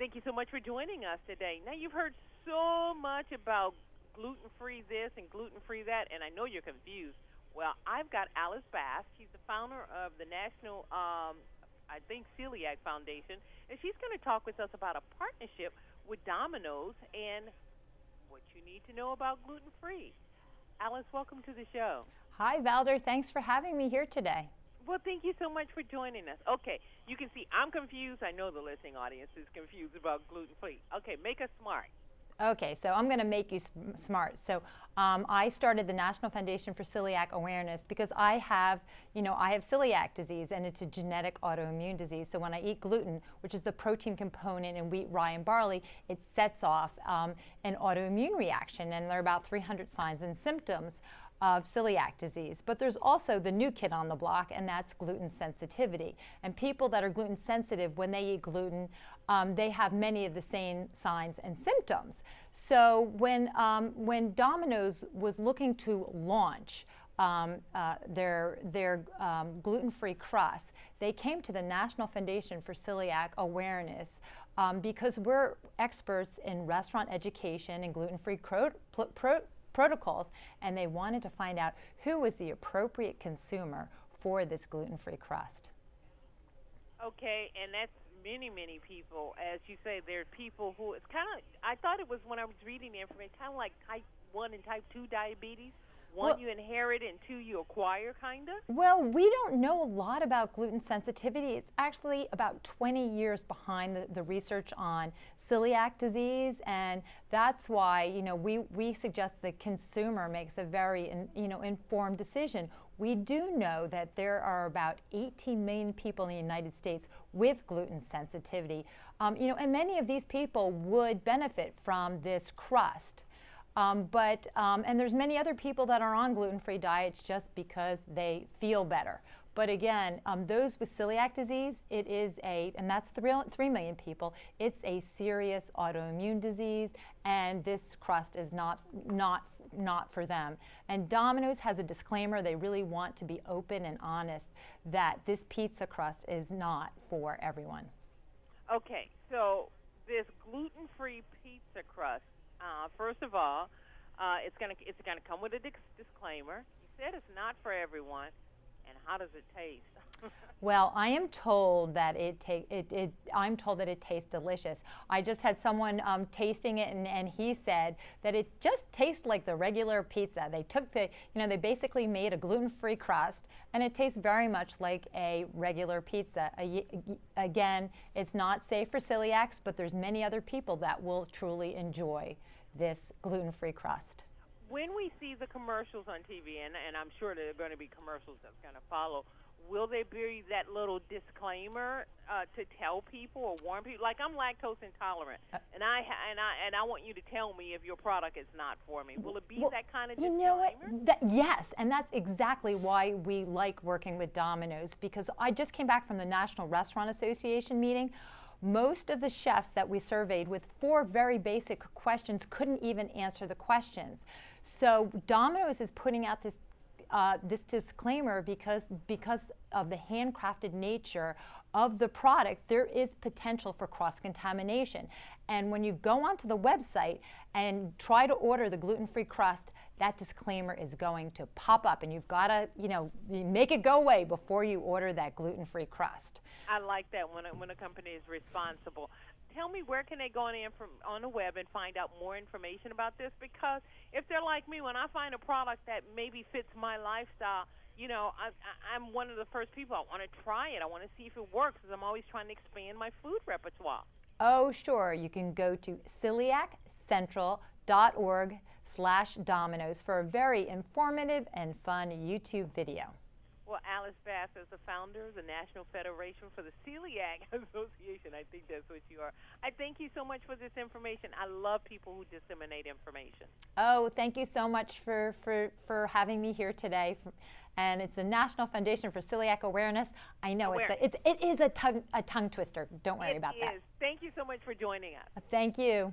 Thank you so much for joining us today. Now, you've heard so much about gluten-free this and gluten-free that, and I know you're confused. Well, I've got Alice Bass. She's the founder of the National, I think, Celiac Foundation, and she's going to talk with us about a partnership with Domino's and what you need to know about gluten-free. Alice, welcome to the show. Hi, Valder. Thanks for having me here today. Well, thank you so much for joining us. Okay, you can see I'm confused. I know the listening audience is confused about gluten-free. Okay, make us smart. Okay, so I'm going to make you smart. So I started the National Foundation for Celiac Awareness because I have celiac disease, and it's a genetic autoimmune disease. So when I eat gluten, which is the protein component in wheat, rye, and barley, it sets off an autoimmune reaction, and there are about 300 signs and symptoms of celiac disease. But there's also the new kid on the block, and that's gluten sensitivity. And people that are gluten sensitive, when they eat gluten, they have many of the same signs and symptoms. So when Domino's was looking to launch their gluten-free crust, they came to the National Foundation for Celiac Awareness because we're experts in restaurant education and gluten-free protocols, and they wanted to find out who was the appropriate consumer for this gluten-free crust. Okay, and that's many people. As you say, there are people who, it's kind of, I thought it was when I was reading the information, kind of like type 1 and type 2 diabetes. One, you inherit, and two, you acquire, kind of? Well, we don't know a lot about gluten sensitivity. It's actually about 20 years behind the research on celiac disease, and that's why we suggest the consumer makes a very informed decision. We do know that there are about 18 million people in the United States with gluten sensitivity, and many of these people would benefit from this crust. And there's many other people that are on gluten-free diets just because they feel better. But again, those with celiac disease, and that's 3 million people, it's a serious autoimmune disease, and this crust is not for them. And Domino's has a disclaimer. They really want to be open and honest that this pizza crust is not for everyone. Okay, so this gluten-free pizza crust, first of all, it's gonna come with a disclaimer. You said it's not for everyone, and how does it taste? Well, I am told that it tastes delicious. I just had someone tasting it, and he said that it just tastes like the regular pizza. They took they basically made a gluten-free crust, and it tastes very much like a regular pizza. Again, it's not safe for celiacs, but there's many other people that will truly enjoy this gluten-free crust. When we see the commercials on TV, and I'm sure there are going to be commercials that's going to follow, will there be that little disclaimer to tell people or warn people? Like, I'm lactose intolerant, and I want you to tell me if your product is not for me. Will it be that kind of disclaimer? You know what? Yes, and that's exactly why we like working with Domino's, because I just came back from the National Restaurant Association meeting. Most of the chefs that we surveyed with 4 very basic questions couldn't even answer the questions. So Domino's is putting out this disclaimer because of the handcrafted nature of the product. There is potential for cross-contamination. And when you go onto the website and try to order the gluten-free crust, that disclaimer is going to pop up, and you've got to, make it go away before you order that gluten-free crust. I like that when a company is responsible. Tell me, where can they go on the web and find out more information about this? Because if they're like me, when I find a product that maybe fits my lifestyle, I'm one of the first people. I want to try it. I want to see if it works, because I'm always trying to expand my food repertoire. Oh, sure. You can go to celiaccentral.org/Domino's for a very informative and fun YouTube video. Well, Alice Bass is the founder of the National Federation for the Celiac Association. I think that's what you are. I thank you so much for this information. I love people who disseminate information. Oh, thank you so much for having me here today. And it's the National Foundation for Celiac Awareness. I know it is a tongue twister. Don't worry about that. It is. Thank you so much for joining us. Thank you.